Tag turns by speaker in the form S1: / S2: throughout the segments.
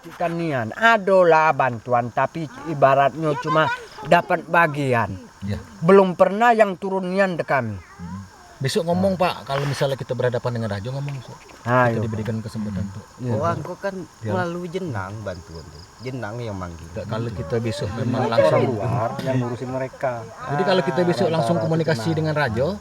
S1: perhatikan nian, adalah bantuan tapi ibaratnya cuma dapat bagian.
S2: Ya.
S1: Belum pernah yang turun nian ke kami.
S2: Besok ngomong Pak, kalau misalnya kita berhadapan dengan raja ngomong besok. Kita
S1: Ayo,
S2: diberikan kesempatan tuh.
S1: Iya.
S3: Engkau kan melalui jenang bantuan tuh. Jenang yang manggil.
S2: Kalau kita besok memang
S4: Orang
S2: langsung
S4: luar yang ngurusin mereka.
S2: Jadi kalau kita besok langsung komunikasi dengan raja,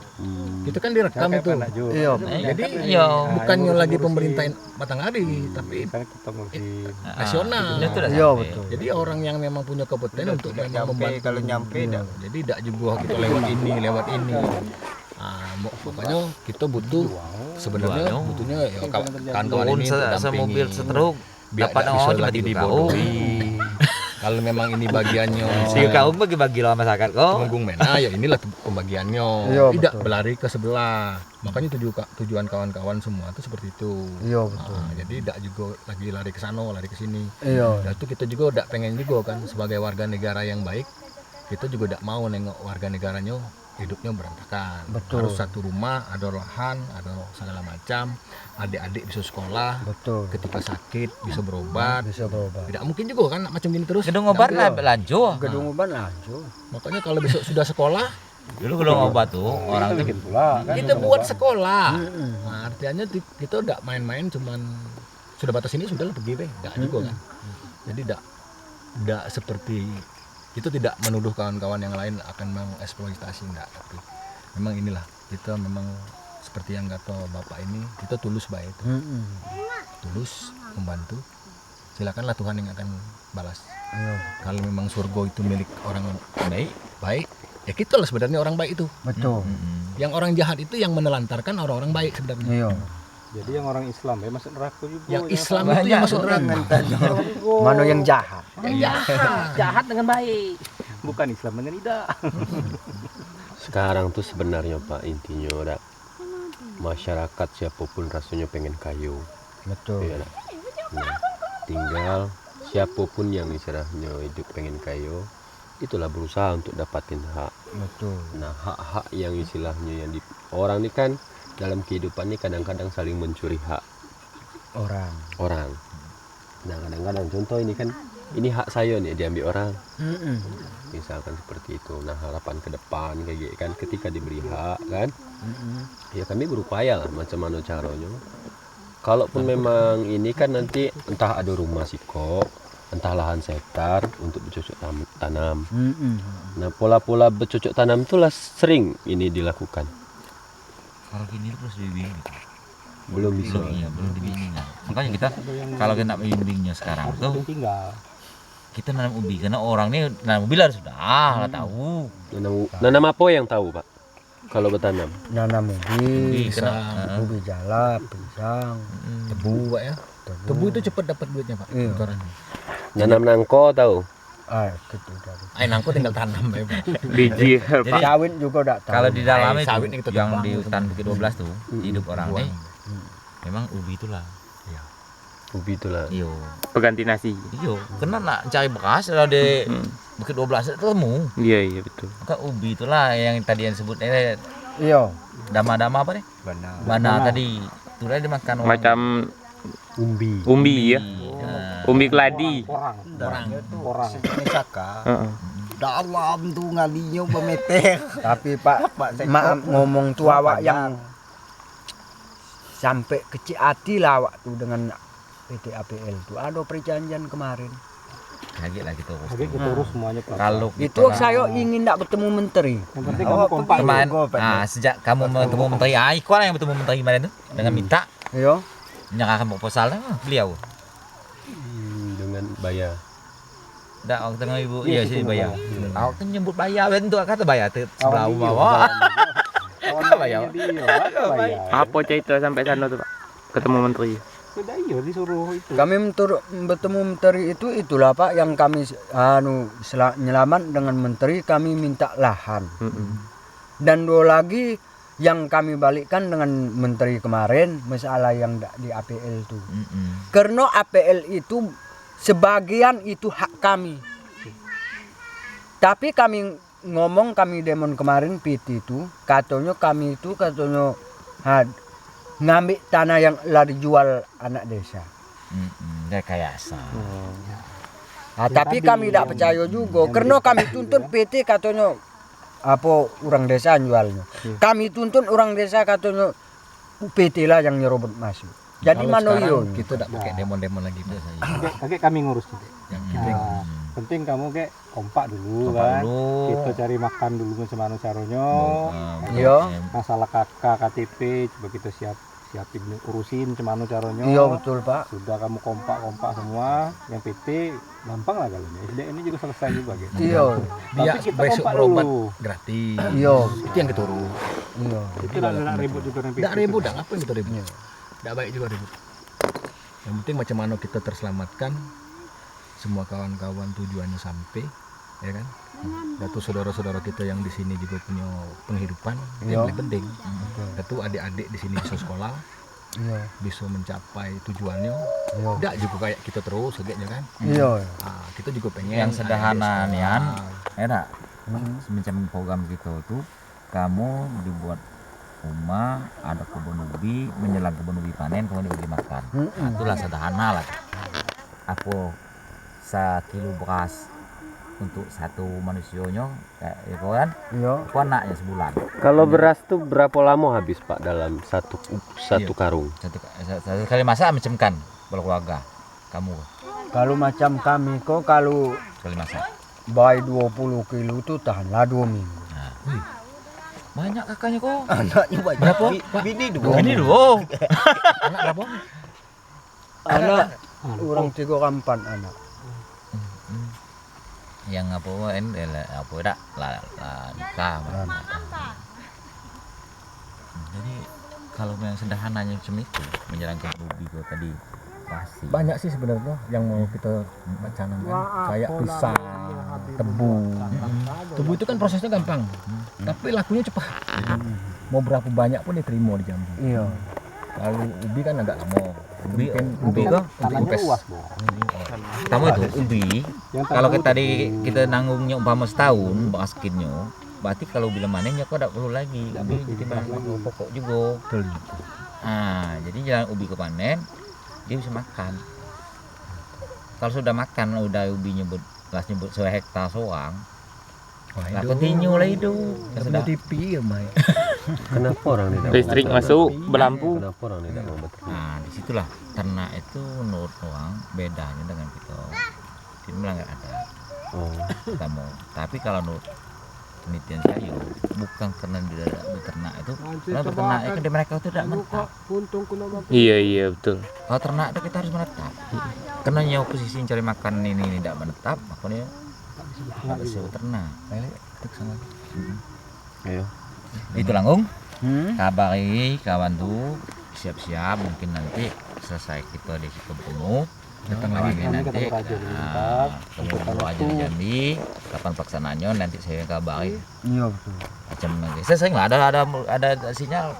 S2: itu kan direkam itu.
S1: Iya.
S2: Jadi
S5: Iya.
S2: bukannya lagi pemerintah Batanghari, tapi
S4: Kan kita ngurusin
S2: nasional.
S5: Itu udah
S1: Iya,
S5: sampai.
S1: betul.
S2: Jadi orang yang memang punya kompeten untuk memang
S3: Nyampe
S2: membantu.
S3: kalau nyampe dah.
S2: Jadi tidak juga kita lewat ini. Pokoknya kita butuh sebenarnya butuhnya ya kawan-kawan
S5: Turun
S2: ini untuk
S5: semobil
S2: dampingi.
S5: setruk
S2: Biar
S5: dapat
S2: tak
S5: orang
S2: bisa
S5: cuma
S2: lagi
S5: di bawah.
S2: dibodohi. Kalau memang ini bagiannya
S5: Si kau bagi-bagi lawan masyarakat kok.
S2: Temenggung Mena, ya inilah pembagiannya.
S1: Iya,
S2: Tidak
S1: betul.
S2: berlari ke sebelah. Makanya tujuan kawan-kawan semua itu seperti itu.
S1: Iya, betul.
S2: Jadi tidak juga lagi lari ke sana, lari ke sini.
S1: Iya.
S2: Dan itu kita juga tidak pengen juga kan sebagai warga negara yang baik, kita juga tidak mau nengok warga negaranya hidupnya berantakan.
S1: Betul.
S2: Harus satu rumah, ada lahan, ada segala macam. Adik-adik bisa sekolah,
S1: Betul.
S2: ketika sakit bisa berobat.
S1: Bisa berubah.
S2: Tidak mungkin juga kan macam gini terus.
S5: Gedung obat lah lanjut.
S1: Gedung uban lanjut.
S2: Makanya kalau besok sudah sekolah,
S5: Dulu gedung obat tuh orang tuh
S4: bikin pula kan.
S2: kita buat sekolah. Nah, artinya kita udah main-main cuman sudah batas ini sudah pergi deh, enggak juga kan. Jadi enggak seperti itu, tidak menuduh kawan-kawan yang lain akan mengeksploitasi, enggak, tapi memang inilah kita memang seperti yang kata Bapak ini, kita tulus baik itu. Tulus membantu. Silakanlah Tuhan yang akan balas.
S1: Iya.
S2: Kalau memang surga itu milik orang baik, ya kita lah sebenarnya orang baik itu.
S1: Betul.
S2: Yang orang jahat itu yang menelantarkan orang-orang baik sebenarnya.
S1: Iya.
S4: Jadi yang orang Islam ya masuk neraka juga.
S2: Yang Islam itu yang masuk neraka.
S1: Mana yang jahat?
S6: Jahat dengan baik.
S4: Bukan Islam dengan tidak.
S7: Sekarang tuh sebenarnya Pak intinya ada masyarakat siapapun rasanya pengen kayu.
S1: Betul.
S7: Iya, dak? Nah, tinggal siapapun yang istilahnya hidup pengen kayu, itulah berusaha untuk dapatin hak.
S1: Betul.
S7: Nah hak-hak yang istilahnya yang orang ini kan dalam kehidupan ini kadang-kadang saling mencuri hak orang. Nah kadang-kadang contoh ini kan ini hak saya nih diambil orang. Misalkan seperti itu. Nah harapan ke depan kayak gitu kan ketika diberi hak kan, ya kami berupaya lah macam mana caranya. Kalaupun memang ini kan nanti entah ada rumah siko, entah lahan sekitar untuk bercocok tanam. Nah pola-pola bercocok tanam itulah sering ini dilakukan.
S5: Kalau gini terus dibimbing.
S7: Belum bisa.
S5: Belum dibimbing. Makanya kita kalau kita bimbingnya sekarang tuh
S4: Tinggal.
S5: kita nanam ubi karena orang ini nanam ubi lah sudah lah tahu.
S7: Nanam apa yang tahu Pak? Kalau bertanam?
S1: Nanam ubi,
S5: Kena
S1: ubi jala, pisang,
S2: Tebu Pak ya. Tebu itu cepat dapat duitnya Pak.
S1: Iya.
S2: Kotorannya.
S7: Nanam nangko tahu?
S1: gitu dari.
S2: Nangko tinggal tanam ya Pak.
S8: Biji
S5: Jadi
S1: Sawit juga tidak tahu.
S5: kalau di dalam itu
S2: sawit ini kita
S5: yang
S2: tebang.
S5: di hutan Bukit 12 tuh hidup orang nih memang ubi itulah.
S7: Ubi itulah.
S5: Iyo.
S8: pengganti nasi.
S5: Iyo, karena nak cari bekas ada di Bukit 12 itu ketemu.
S8: Iya betul.
S5: Maka ubi itulah yang tadi yang sebut
S1: Iya.
S5: dama-dama apa nih? Bana tadi. Itulah dimakan orang.
S8: Macam umbi ya.
S5: Nah,
S8: Umbi keladi.
S3: Orang. Saka.
S8: Heeh.
S3: Dalam tuh ngalinya bemeter.
S1: Tapi Pak, maaf ngomong tuh awak yang sampai kecil hati lah awak tuh dengan PT APL tuh. Ada perjanjian kemarin.
S5: kaget lah gitu.
S4: Oke, kita urus semuanya Pak.
S5: Kalau
S1: Itu saya ingin tidak bertemu menteri.
S4: Yang penting kamu kompak.
S5: kemarin, sejak kamu bertemu menteri, kau yang bertemu menteri kemarin tuh dengan minta
S1: Iya.
S5: menyerahkan proposal beliau.
S7: Dengan bayar.
S5: Dah waktu dengan ibu, iya sih bayar. Awak tuh nyebut bayar, bentuk kata bayar tuh sebelah bawah. Bayar.
S8: Apa cerita sampai sana tuh Pak? Ketemu menteri.
S4: Sudah iya disuruh itu.
S1: Kami bertemu menteri itu itulah Pak yang kami nyelamat dengan menteri kami minta lahan. Dan dua lagi yang kami balikkan dengan menteri kemarin masalah yang di APL itu. Karena APL itu sebagian itu hak kami. Tapi kami ngomong kami demon kemarin PT itu katanya kami itu ngambil tanah yang lah dijual anak desa.
S5: rekayasa.
S1: Nah, tapi kami tidak percaya juga karena kami tuntut PT katanya apa orang desa jualnya. Kami tuntut orang desa katanya PT lah yang nyerobot masuk. Jadi
S2: Kalau
S1: mana
S2: sekarang
S1: yo?
S2: kita tidak pakai demo-demo lagi biasanya.
S4: Kakek kami ngurus juga.
S2: Yang penting
S4: Nah, penting kamu kayak kompak dulu
S5: Kompak
S4: kan.
S5: dulu.
S4: Kita cari makan dulu macam mana caranya.
S1: Iya.
S4: Masalah KK KTP coba kita siapin urusin macam mana caranya.
S1: Iya betul Pak.
S4: Sudah kamu kompak semua, yang PT gampang lah kalau ini. SDN ini juga selesai juga gitu.
S1: Iya.
S2: dia
S4: Tapi kita
S2: besok
S4: kompak
S2: berobat
S4: dulu.
S2: gratis.
S1: Iya.
S2: Itu yang kita urus.
S1: Iya.
S4: Itu tidak ribut juga dengan PT.
S2: Tidak ribut, tidak apa yang kita ribut. Tidak baik juga ribut. Yang penting macam mana kita terselamatkan, semua kawan-kawan tujuannya sampai, ya kan? Datu saudara-saudara kita yang di sini juga punya penghidupan, itu yang paling penting. Datu adik-adik di sini bisa sekolah,
S1: Iya.
S2: bisa mencapai tujuannya.
S1: Iya.
S2: Tidak juga kayak kita terus, kayaknya kan?
S1: Iya.
S2: Nah, kita juga pengen
S5: Yang sederhana
S2: adik-adik
S5: nian,
S2: sekolah.
S5: enak. Semacam program gitu tuh, kamu dibuat rumah, ada kebun ubi, menjelang kebun ubi panen, kemudian ubi makan. Nah, itulah sederhana lah. Aku 1 kilo beras untuk satu manusianya, kayak itu kan,
S1: Iya.
S5: aku anaknya sebulan.
S7: Kalau beras tuh berapa lama habis Pak dalam satu karung?
S5: Satu kali masak macam kan, keluarga. Kamu
S1: Kalau macam kami kok kalau
S5: sekali masak.
S1: bayi 20 kilo itu tahanlah 2 minggu.
S5: Nah, banyak kakaknya kok.
S3: Anaknya banyak.
S5: Berapa?
S3: Bini dua.
S5: Ini dulu.
S2: Anak berapa?
S1: Anak orang 3 kampan anak.
S5: Yang apa apa dak lah nikah. Jadi kalau yang sederhananya macam itu menjelang ke ubi kok tadi pasti.
S2: Banyak sih sebenarnya yang mau kita canangkan, kayak pisang, tebu. Tebu itu kan prosesnya gampang, tapi lakunya cepat. Mau berapa banyak pun diterima di Jambi.
S1: Iya.
S2: Kalau ubi kan agak lama.
S5: Ubi kok
S4: Tanahnya
S2: pes.
S4: luas, Bro.
S5: pertama itu ubi.
S4: Yang
S5: Kalau
S4: tanah
S5: kita tadi kita nanggungnya umpama setahun baskinnya, berarti kalau bila manennya kok tidak perlu lagi. Ubi jadi bahan pokok juga. Ah, jadi jalan ubi ke panen dia bisa makan. Kalau sudah makan udah ubinya kelas nyebut 1 hektar soang. Lah continue lah itu.
S2: Sudah TV ya, Mai.
S7: Kenapa orang tidak
S8: Listrik
S7: mau beternak?
S8: masuk, berlampu.
S7: Kenapa orang tidak mau beternak?
S5: Nah, disitulah ternak itu menurut orang bedanya dengan kita. Ini melanggar adat.
S7: Oh,
S5: Kita mau. Tapi kalau menurut penelitian saya bukan karena dia tidak beternak itu, karena beternak itu di mereka itu tidak menetap.
S8: Iya betul.
S5: Kalau ternak itu kita harus menetap. Karena nyawa posisi cari makan ini tidak menetap, makanya nggak bisa beternak.
S7: ayo.
S5: Itu langgung. Kabari kawan tuh siap-siap mungkin nanti selesai kita di kebun datang lagi
S4: Kami
S5: nanti
S4: ketemu Raja dulu bentar.
S5: ketemu aja di Jambi kapan pelaksanaannya nanti saya kabari
S1: Iya betul.
S5: macam nanti saya nggak ada sinyal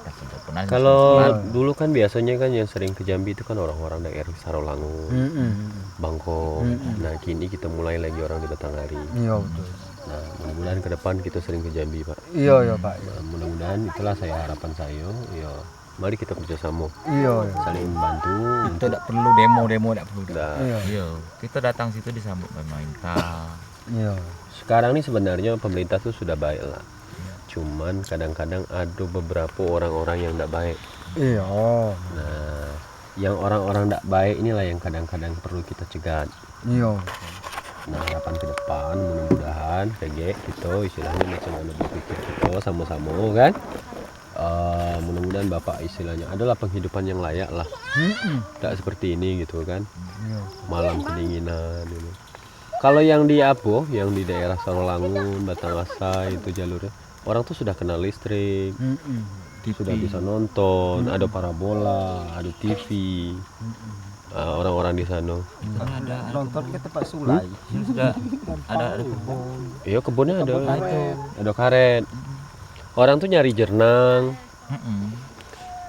S5: pernah
S7: Kalau dulu kan biasanya kan yang sering ke Jambi itu kan orang-orang daerah Sarolangun, Bangkok. Nah kini kita mulai lagi orang di Batanghari.
S1: Iya betul.
S7: Nah mudah-mudahan ke depan kita sering ke Jambi Pak.
S1: Iya ya Pak.
S7: Nah, mudah-mudahan itulah saya harapan saya. Ya mari kita kerjasama,
S1: Iya.
S7: saling membantu.
S2: Kita tidak perlu demo tidak perlu.
S7: Nah,
S1: Iya.
S5: iya kita datang situ disambut pemerintah
S1: Iya.
S7: sekarang nih sebenarnya pemerintah tuh sudah baik lah. Cuman kadang-kadang ada beberapa orang-orang yang tidak baik.
S1: Iya.
S7: Nah, yang orang-orang tidak baik inilah yang kadang-kadang perlu kita cegat.
S1: Iya.
S7: Nah, harapan ke depan mudah-mudahan kayak gitu istilahnya macam mana berpikir kita sama-sama kan. Mudah-mudahan Bapak istilahnya adalah penghidupan yang layak lah. Tidak seperti ini gitu kan. Malam kedinginan gitu. Kalau yang di Apo, yang di daerah Sarolangun, Batanghasa itu jalurnya, orang tuh sudah kenal listrik, sudah bisa nonton, ada parabola, ada TV. Orang-orang di sana.
S3: Nonton ke tempat sulai.
S5: sudah ada kebun
S7: Iya kebunnya ada karet. Orang tuh nyari jernang.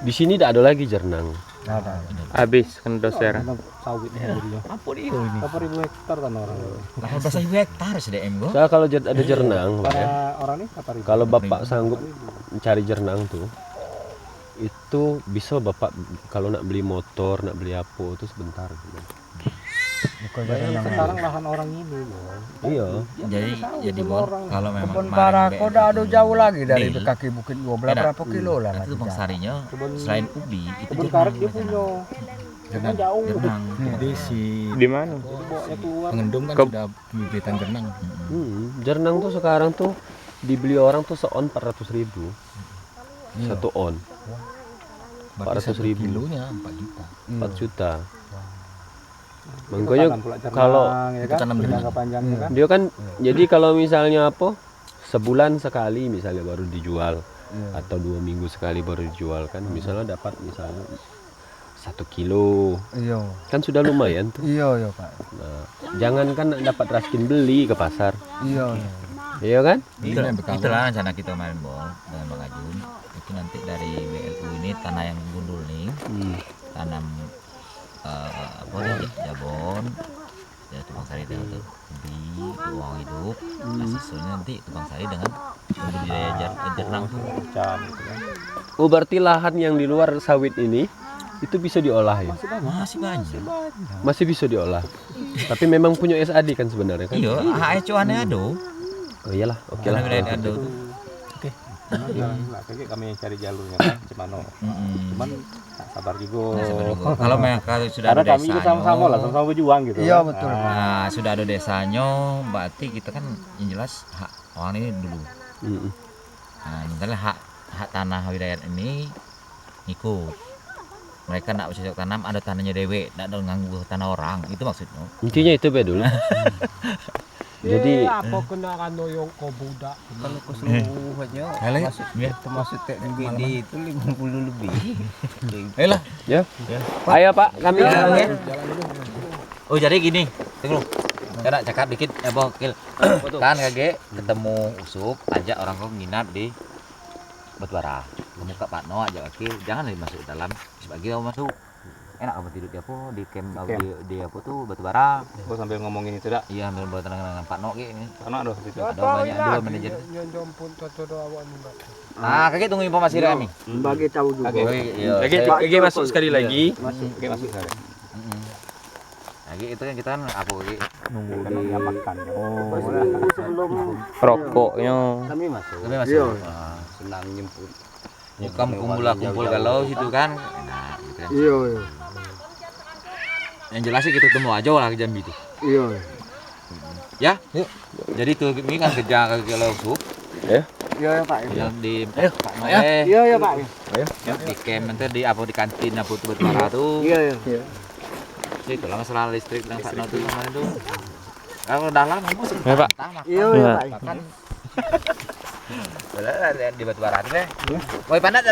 S7: Di sini tidak ada lagi jernang.
S8: Habis kan doser.
S4: Tanam sawitnya dulu.
S5: apa dia ini
S4: 8.000 hektar tanah orang.
S5: 18.000 hektar SDM gua
S7: Soalnya kalau ada jernang, Pak, ya,
S4: Para orang ini 8.000.
S7: kalau Bapak sanggup mencari jernang tuh, itu bisa Bapak kalau nak beli motor, nak beli apa itu sebentar.
S1: Bukan
S4: Bayangin sekarang lahan orang ini loh.
S7: Iya.
S5: Jadi Bor, kalau memang
S1: kebun
S5: kemarin
S1: Parako udah ada jauh lagi dari
S5: Deal.
S1: kaki bukit 12 berapa kilo lah.
S5: itu Bang Sarinya selain ubi itu
S4: Kebun
S5: juga
S4: karet dia punya. Kan jauh.
S5: jenang.
S2: Jadi si
S8: Di mana?
S4: Jadi bawanya keluar.
S2: pengendung kan
S8: Ke-
S2: sudah pembibitan jenang.
S7: Jernang tuh sekarang tuh dibeli orang tuh seon 400.000. Satu on.
S2: Berarti
S7: 400.000.
S2: 1 kilonya 4 juta.
S7: 4 juta.
S4: Itu
S7: Makanya
S4: tanam pula jenang,
S7: kalau
S4: ya
S2: itu
S4: kan,
S2: tanam
S4: jangka
S2: jenang.
S4: panjangnya kan.
S7: dia kan jadi kalau misalnya apa sebulan sekali misalnya baru dijual atau 2 minggu sekali baru dijual kan misalnya dapat misalnya 1 kilo
S1: Iya.
S7: kan sudah lumayan tuh.
S1: Iya Pak.
S7: Nah, jangan kan dapat raskin beli ke pasar,
S1: Iya.
S7: iya kan?
S5: Itulah,
S2: Belinya berkawan.
S5: itulah rencana kita kemarin Bang dengan Bang Ajun. Itu nanti dari BLU ini tanah yang gundul nih tanam apa nih jabon ya Tukang Sari dengan ubi uang hidup sisanya nanti Tukang Sari dengan budidaya jernang tuh.
S4: Macam gitu kan.
S7: Oh berarti lahan yang di luar sawit ini itu bisa diolah ya?
S5: Masih banyak.
S7: Masih bisa diolah. Tapi memang punya SAD kan sebenarnya kan?
S5: Iya, HECO aneh ado.
S7: Oh iyalah, oke lah.
S5: Wilayah ado tuh.
S4: Nah, jalan lah, kayak kami yang cari jalurnya kan, Cemano. Cuman tak sabar juga.
S5: Kalau memang kalau sudah
S4: Karena
S5: ada
S4: kami juga sama-sama lah, sama-sama berjuang gitu.
S1: Iya
S4: kan.
S1: betul.
S4: Nah,
S5: Nah, sudah ada desanya, berarti kita kan yang jelas hak orang ini dulu. Nah, misalnya hak tanah wilayah ini ikut. Mereka nak bercocok tanam, ada tanahnya dewe, tidak ada ganggu tanah orang, itu maksudnya.
S7: Intinya itu bedul. Jadi
S3: apa kena kano yang kau budak kalau keseluruhannya
S5: Masuk, ya.
S3: termasuk TNBD itu 50 lebih.
S5: Ayolah.
S7: ya. Ayo Pak, kami
S5: Oh jadi gini, tunggu. Kita cakap dikit, Kil. Kan kage ketemu Usup, ajak orang kau nginap di Batubara. Kamu ke Pak No ajak Kil, jangan masuk ke dalam. Sebagi kamu masuk. Enak kamu tidur di apa? Di camp di apa tuh Batubara.
S4: gua sambil ngomongin itu dah.
S5: Iya, ambil buat dengan Pak No ini.
S4: Karena ada situ.
S5: Ada banyak dua manajer. Ah, kage tunggu informasi dari kami.
S1: Bagi tahu juga.
S7: Oke, masuk sekali lagi.
S4: Oke, masuk saya.
S5: Lagi itu kan kita kan apa lagi nunggu
S4: Karena
S5: di
S4: dia makan.
S8: Rokoknya.
S3: Kami masuk.
S5: Kami masih
S3: Senang nyemput.
S5: kamu kumpul galau situ kan. Nah, gitu kan.
S1: Iya iya.
S5: Yang jelas sih kita ketemu aja lah ke Jambi itu.
S1: Iya.
S5: Ya? Yuk. Jadi tuh ini kan kerja ke Sup
S1: Iya Pak.
S5: yang di Pak Noe.
S1: Iya ya Pak.
S5: Di camp nanti di apa di kantin apa tuh Batubara tuh.
S1: Iya iya.
S5: Itu lah masalah listrik dan Pak No tuh kemarin tuh. Kalau udah lama masih
S8: Ya, Pak.
S1: Iya iya Pak.
S5: makan. Di Batubara deh. Woi panas